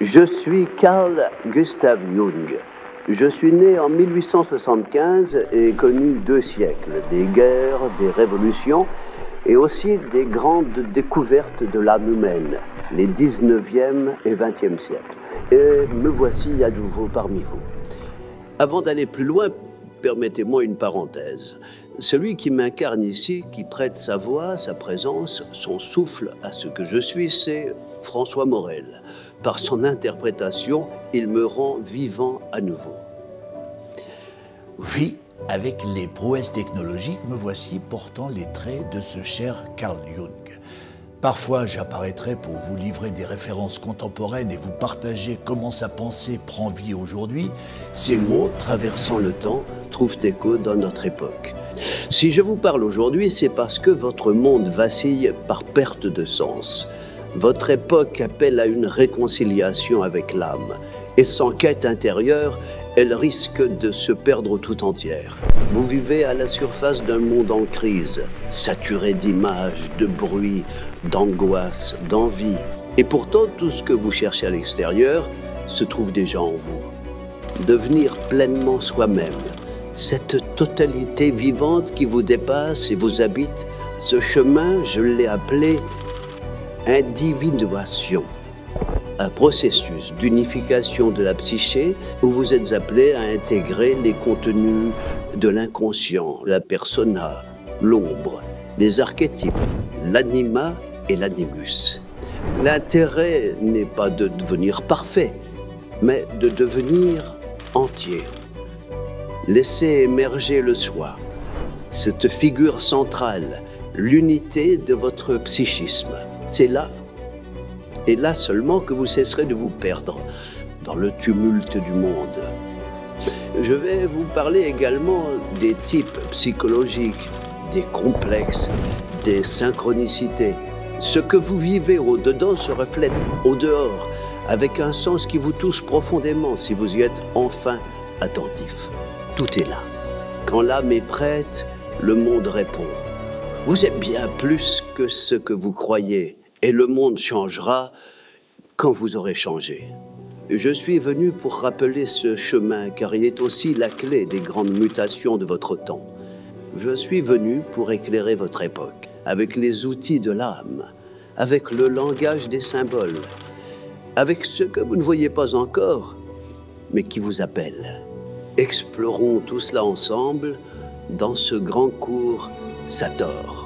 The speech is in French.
Je suis Carl Gustav Jung. Je suis né en 1875 et connu 2 siècles, des guerres, des révolutions et aussi des grandes découvertes de l'âme humaine, les 19e et 20e siècles. Et me voici à nouveau parmi vous. Avant d'aller plus loin, permettez-moi une parenthèse. Celui qui m'incarne ici, qui prête sa voix, sa présence, son souffle à ce que je suis, c'est François Morel. Par son interprétation, il me rend vivant à nouveau. Oui, avec les prouesses technologiques, me voici portant les traits de ce cher Carl Jung. Parfois, j'apparaîtrai pour vous livrer des références contemporaines et vous partager comment sa pensée prend vie aujourd'hui. Ces mots, traversant le temps, trouvent écho dans notre époque. Si je vous parle aujourd'hui, c'est parce que votre monde vacille par perte de sens. Votre époque appelle à une réconciliation avec l'âme. Et sans quête intérieure, elle risque de se perdre tout entière. Vous vivez à la surface d'un monde en crise, saturé d'images, de bruit, d'angoisse, d'envie. Et pourtant, tout ce que vous cherchez à l'extérieur se trouve déjà en vous. Devenir pleinement soi-même, cette totalité vivante qui vous dépasse et vous habite, ce chemin, je l'ai appelé individuation. Un processus d'unification de la psyché où vous êtes appelé à intégrer les contenus de l'inconscient, la persona, l'ombre, les archétypes, l'anima et l'animus. L'intérêt n'est pas de devenir parfait, mais de devenir entier. Laissez émerger le soi, cette figure centrale, l'unité de votre psychisme. C'est là, et là seulement, que vous cesserez de vous perdre dans le tumulte du monde. Je vais vous parler également des types psychologiques, des complexes, des synchronicités. Ce que vous vivez au-dedans se reflète au-dehors, avec un sens qui vous touche profondément si vous y êtes enfin attentif. Tout est là. Quand l'âme est prête, le monde répond. Vous êtes bien plus que ce que vous croyez, et le monde changera quand vous aurez changé. Je suis venu pour rappeler ce chemin, car il est aussi la clé des grandes mutations de votre temps. Je suis venu pour éclairer votre époque, avec les outils de l'âme, avec le langage des symboles, avec ce que vous ne voyez pas encore, mais qui vous appelle. Explorons tout cela ensemble dans ce grand cours Sator.